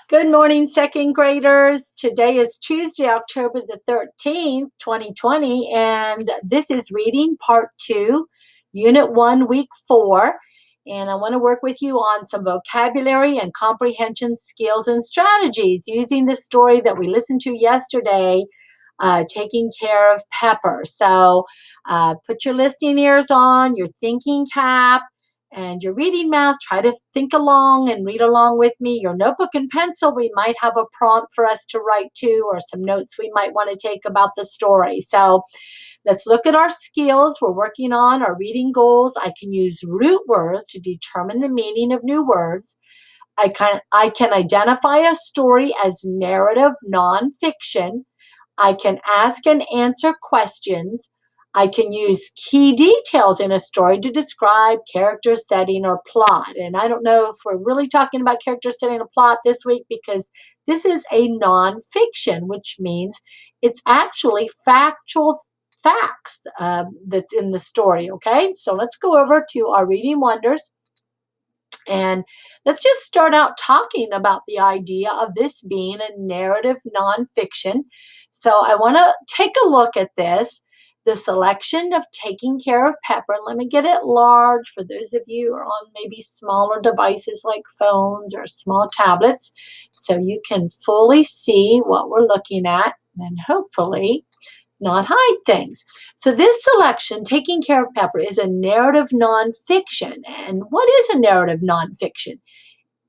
Good morning, second graders. Today is Tuesday, October the 13th, 2020, and this is reading part 2, unit 1, week 4. And I want to work with you on some vocabulary and comprehension skills and strategies using the story that we listened to yesterday, Taking Care of Pepper. So put your listening ears on, your thinking cap, and your reading math. Try to think along and read along with me. Your notebook and pencil, we might have a prompt for us to write to or some notes we might want to take about the story. So let's look at our skills. We're working on our reading goals. I can use root words to determine the meaning of new words. I can identify a story as narrative nonfiction. I can ask and answer questions. I can use key details in a story to describe character, setting, or plot. And I don't know if we're really talking about character, setting, or plot this week because this is a nonfiction, which means it's actually factual facts that's in the story. Okay, so let's go over to our reading wonders. And let's just start out talking about the idea of this being a narrative nonfiction. So I want to take a look at this. The selection of Taking Care of Pepper. Let me get it large for those of you who are on maybe smaller devices like phones or small tablets, so you can fully see what we're looking at and hopefully not hide things. So this selection, Taking Care of Pepper, is a narrative nonfiction. And what is a narrative nonfiction?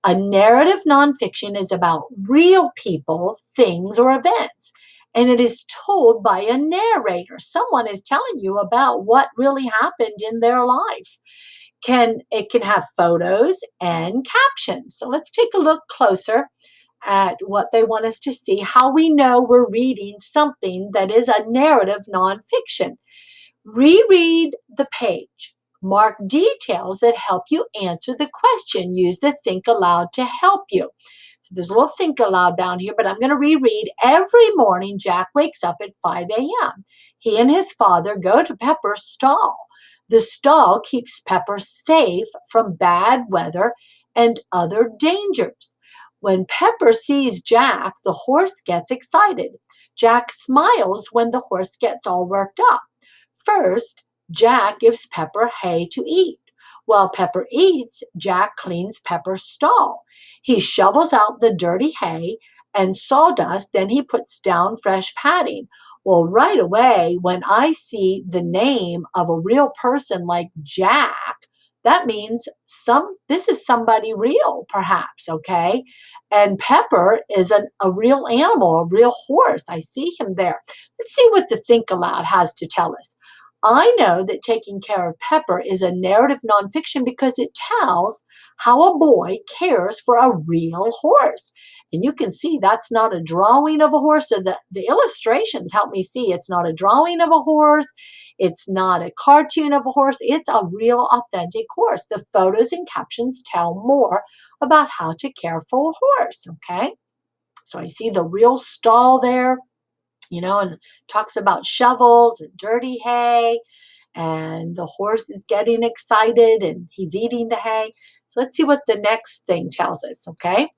A narrative nonfiction is about real people, things, or events. And it is told by a narrator. Someone is telling you about what really happened in their life. It can have photos and captions. So let's take a look closer at what they want us to see, how we know we're reading something that is a narrative nonfiction. Reread the page. Mark details that help you answer the question. Use the think aloud to help you. So there's a little think aloud down here, but I'm going to reread. Every morning, Jack wakes up at 5 a.m. He and his father go to Pepper's stall. The stall keeps Pepper safe from bad weather and other dangers. When Pepper sees Jack, the horse gets excited. Jack smiles when the horse gets all worked up. First, Jack gives Pepper hay to eat. While Pepper eats, Jack cleans Pepper's stall. He shovels out the dirty hay and sawdust, then he puts down fresh padding. Well, right away, when I see the name of a real person like Jack, that means this is somebody real, perhaps, okay? And Pepper is a real animal, a real horse. I see him there. Let's see what the Think Aloud has to tell us. I know that Taking Care of Pepper is a narrative nonfiction because it tells how a boy cares for a real horse. And you can see that's not a drawing of a horse. So the illustrations help me see it's not a drawing of a horse. It's not a cartoon of a horse. It's a real, authentic horse. The photos and captions tell more about how to care for a horse. Okay. So I see the real stall there, and talks about shovels and dirty hay, and the horse is getting excited and he's eating the hay. So let's see what the next thing tells us, okay?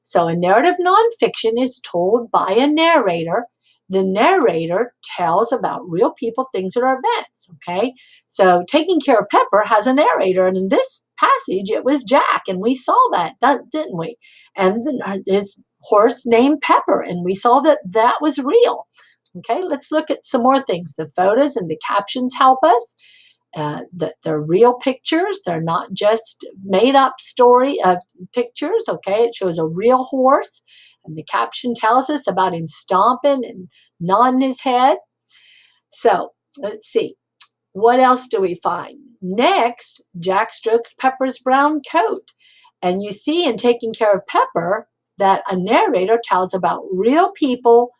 So a narrative nonfiction is told by a narrator. The narrator tells about real people, things, or events, okay? So Taking Care of Pepper has a narrator, and in this passage, it was Jack, and we saw that, didn't we? And his horse named Pepper, and we saw that that was real. Okay, let's look at some more things. The photos and the captions help us. They're real pictures. They're not just made up story pictures. Okay, it shows a real horse, and the caption tells us about him stomping and nodding his head. So let's see. What else do we find? Next, Jack strokes Pepper's brown coat. And you see in Taking Care of Pepper that a narrator tells about real people,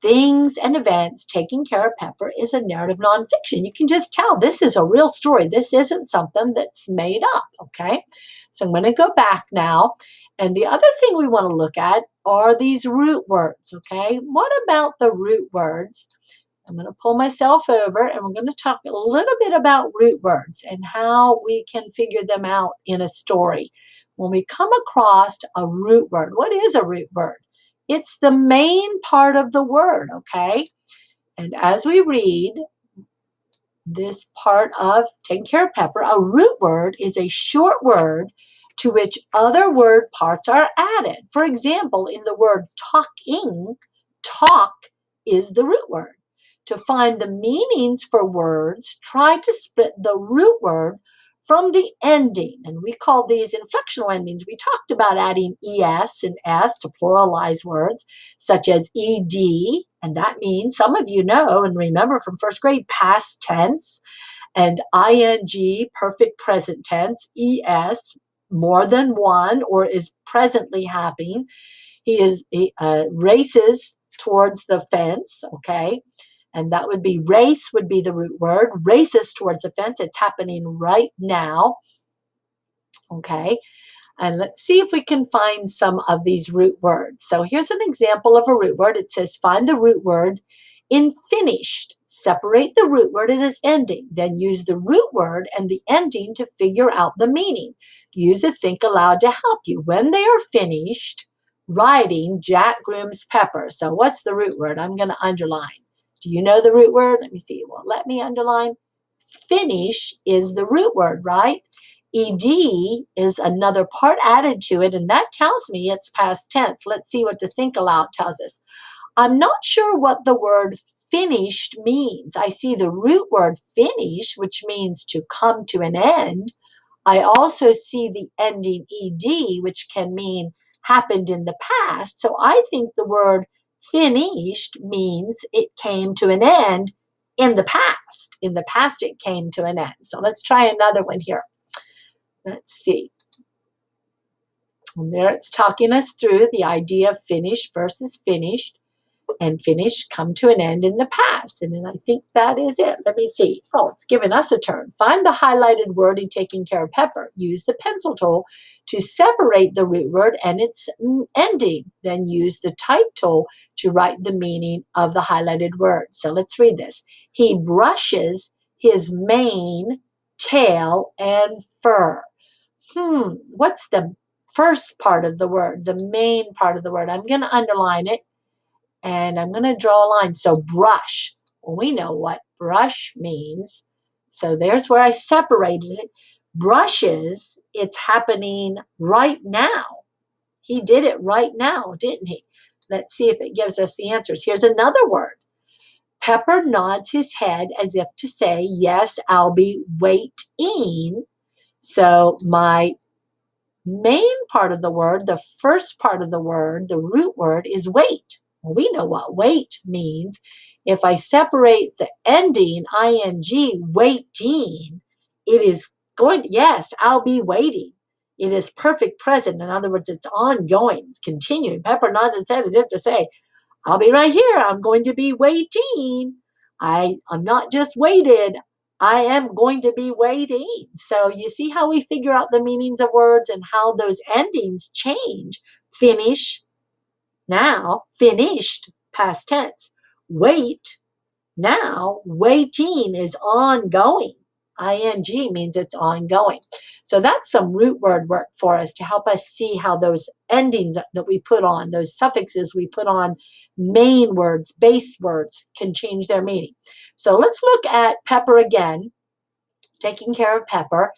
things, and events. Taking Care of Pepper is a narrative nonfiction. You can just tell this is a real story. This isn't something that's made up, okay? So I'm going to go back now. And the other thing we want to look at are these root words, okay? What about the root words? I'm going to pull myself over and we're going to talk a little bit about root words and how we can figure them out in a story. when we come across a root word. What is a root word? It's the main part of the word, okay? And as we read this part of taking care of pepper, a root word is a short word to which other word parts are added. For example, in the word talking, talk is the root word. To find the meanings for words, try to split the root word from the ending. And we call these inflectional endings. We talked about adding es and s to pluralize words, such as ed, and that means, some of you know and remember from first grade, past tense, and ing, perfect present tense, es, more than one or is presently happening. He races towards the fence, okay? And that would be race, would be the root word. Races towards the fence. It's happening right now, okay? And let's see if we can find some of these root words. So here's an example of a root word. It says, find the root word in finished. Separate the root word at its ending. Then use the root word and the ending to figure out the meaning. Use a think aloud to help you. When they are finished writing, Jack grooms Pepper. So what's the root word? I'm going to underline. Do you know the root word? Let me see. Well, let me underline. Finish is the root word, right? Ed is another part added to it, and that tells me it's past tense. Let's see what the think aloud tells us. I'm not sure what the word finished means. I see the root word finish, which means to come to an end. I also see the ending ed, which can mean happened in the past. So I think the word finished means it came to an end in the past. In the past, it came to an end. So let's try another one here. Let's see. And there it's talking us through the idea of finished versus finished, and finished come to an end in the past. And then I think that is it. Let me see. Oh, it's giving us a turn. Find the highlighted word in taking care of Pepper. Use the pencil tool to separate the root word and its ending. Then use the type tool to write the meaning of the highlighted word. So let's read this. He brushes his mane, tail, and fur. What's the first part of the word, the main part of the word? I'm going to underline it and I'm going to draw a line. So brush. Well, we know what brush means. So there's where I separated it. Brushes, it's happening right now. He did it right now, didn't he? Let's see if it gives us the answers. Here's another word. Pepper nods his head as if to say, yes, I'll be waiting. So my main part of the word, the first part of the word, the root word is wait. Well, we know what wait means. If I separate the ending, ing, waiting, it is going to, yes, I'll be waiting. It is perfect present. In other words, it's ongoing, it's continuing. Pepper nods his head as if to say, I'll be right here. I'm going to be waiting. I'm not just waited. I am going to be waiting. So you see how we figure out the meanings of words and how those endings change. Finish, now, finished, past tense. Wait, now, waiting is ongoing. ing means it's ongoing. So that's some root word work for us to help us see how those endings that we put on, those suffixes we put on main words, base words, can change their meaning. So let's look at Pepper again, taking care of Pepper.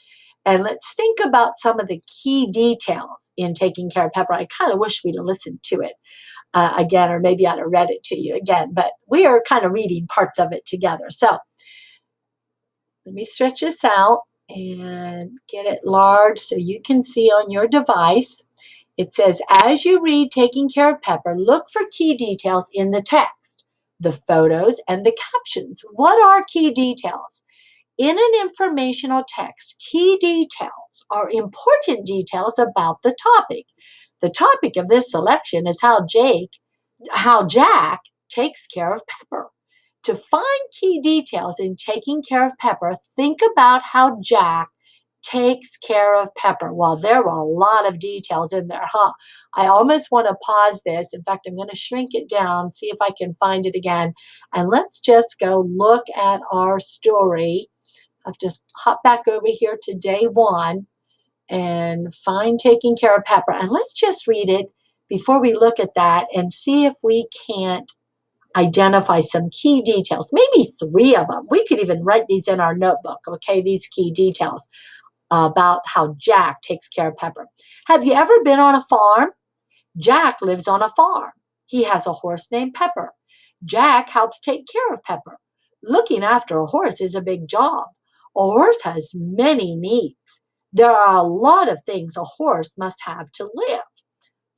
And let's think about some of the key details in taking care of Pepper. I kind of wish we'd have listened to it again, or maybe I'd have read it to you again, but we are kind of reading parts of it together. So let me stretch this out and get it large so you can see on your device. It says, as you read Taking Care of Pepper, look for key details in the text, the photos, and the captions. What are key details? In an informational text, key details are important details about the topic. The topic of this selection is how Jack takes care of Pepper. To find key details in taking care of Pepper, think about how Jack takes care of Pepper. Well, there are a lot of details in there, huh? I almost want to pause this. In fact, I'm going to shrink it down, see if I can find it again. And let's just go look at our story. I've just hopped back over here to day one. and find taking care of Pepper. And let's just read it before we look at that and see if we can't identify some key details, maybe 3 of them. We could even write these in our notebook, okay, these key details about how Jack takes care of Pepper. Have you ever been on a farm? Jack lives on a farm. He has a horse named Pepper. Jack helps take care of Pepper. Looking after a horse is a big job. A horse has many needs. There are a lot of things a horse must have to live.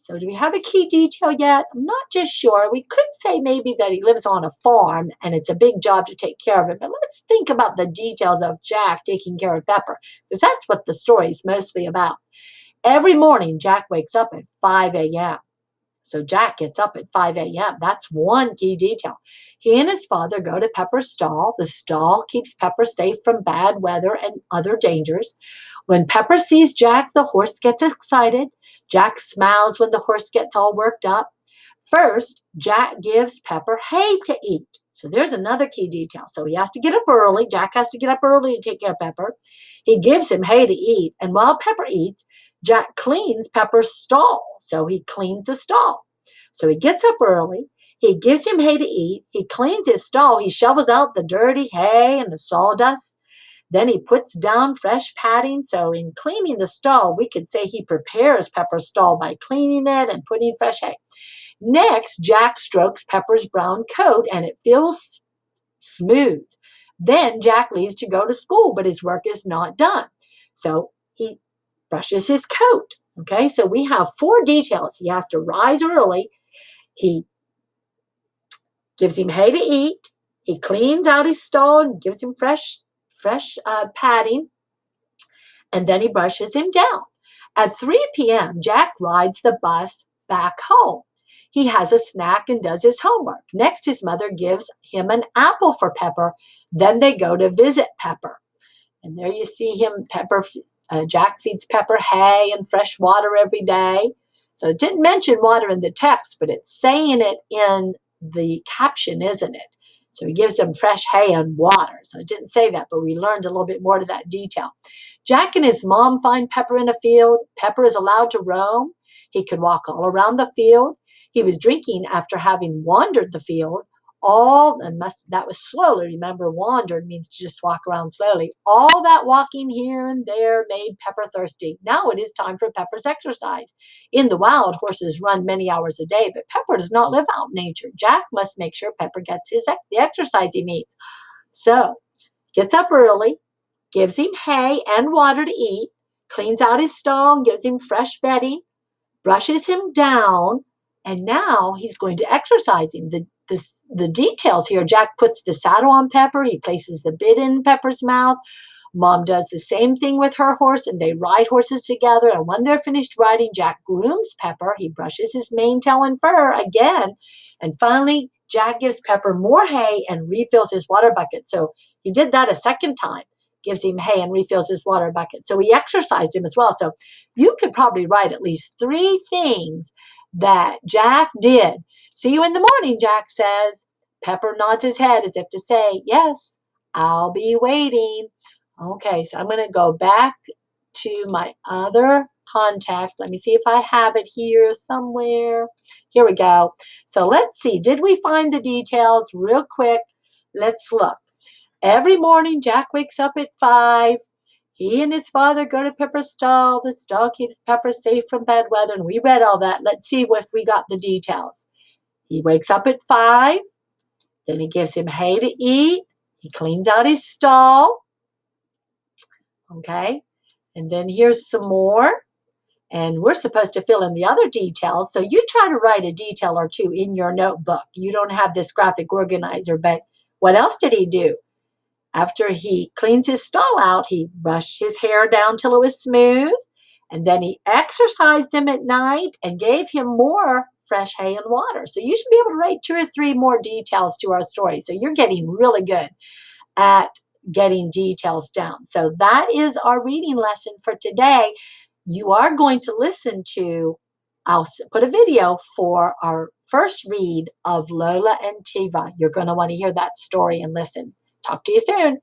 So do we have a key detail yet? I'm not just sure. We could say maybe that he lives on a farm and it's a big job to take care of it. But let's think about the details of Jack taking care of Pepper, because that's what the story is mostly about. Every morning, Jack wakes up at 5 a.m. So Jack gets up at 5 a.m. That's one key detail. He and his father go to Pepper's stall. The stall keeps Pepper safe from bad weather and other dangers. When Pepper sees Jack, the horse gets excited. Jack smiles when the horse gets all worked up. First, Jack gives Pepper hay to eat. So there's another key detail. So he has to get up early. Jack has to get up early to take care of Pepper. He gives him hay to eat. And while Pepper eats, Jack cleans Pepper's stall. So he cleans the stall. So he gets up early. He gives him hay to eat. He cleans his stall. He shovels out the dirty hay and the sawdust. Then he puts down fresh padding. So in cleaning the stall, we could say he prepares Pepper's stall by cleaning it and putting fresh hay. Next, Jack strokes Pepper's brown coat and it feels smooth. Then Jack leaves to go to school, but his work is not done. So he brushes his coat. Okay, so we have 4 details. He has to rise early. He gives him hay to eat. He cleans out his stall and gives him fresh padding. And then he brushes him down. At 3 p.m., Jack rides the bus back home. He has a snack and does his homework. Next, his mother gives him an apple for Pepper. Then they go to visit Pepper. And there you see him, Jack feeds Pepper hay and fresh water every day. So it didn't mention water in the text, but it's saying it in the caption, isn't it? So he gives them fresh hay and water. So it didn't say that, but we learned a little bit more to that detail. Jack and his mom find Pepper in a field. Pepper is allowed to roam. He can walk all around the field. He was drinking after having wandered the field. That was slowly. Remember, wandered means to just walk around slowly. All that walking here and there made Pepper thirsty. Now it is time for Pepper's exercise. In the wild, horses run many hours a day, but Pepper does not live out in nature. Jack must make sure Pepper gets the exercise he needs. So, gets up early, gives him hay and water to eat, cleans out his stall and gives him fresh bedding, brushes him down, and now he's going to exercise him. The details here, Jack puts the saddle on Pepper. He places the bit in Pepper's mouth. Mom does the same thing with her horse, and they ride horses together. And when they're finished riding, Jack grooms Pepper. He brushes his mane, tail, and fur again. And finally, Jack gives Pepper more hay and refills his water bucket. So he did that a second time, gives him hay and refills his water bucket. So he exercised him as well. So you could probably write at least 3 things that Jack did. See you in the morning, Jack says. Pepper nods his head as if to say, yes, I'll be waiting. Okay, so I'm going to go back to my other context. Let me see if I have it here somewhere. Here we go. So let's see. Did we find the details real quick? Let's look. Every morning, Jack wakes up at 5. He and his father go to Pepper's stall. The stall keeps Pepper safe from bad weather, and we read all that. Let's see if we got the details. He wakes up at 5. Then he gives him hay to eat. He cleans out his stall. Okay, and then here's some more. And we're supposed to fill in the other details. So you try to write a detail or 2 in your notebook. You don't have this graphic organizer, but what else did he do? After he cleans his stall out, he brushed his hair down till it was smooth. And then he exercised him at night and gave him more fresh hay and water. So you should be able to write 2 or 3 more details to our story. So you're getting really good at getting details down. So that is our reading lesson for today. You are going to listen to, I'll put a video for our first read of Lola and Tiva. You're going to want to hear that story and listen. Talk to you soon.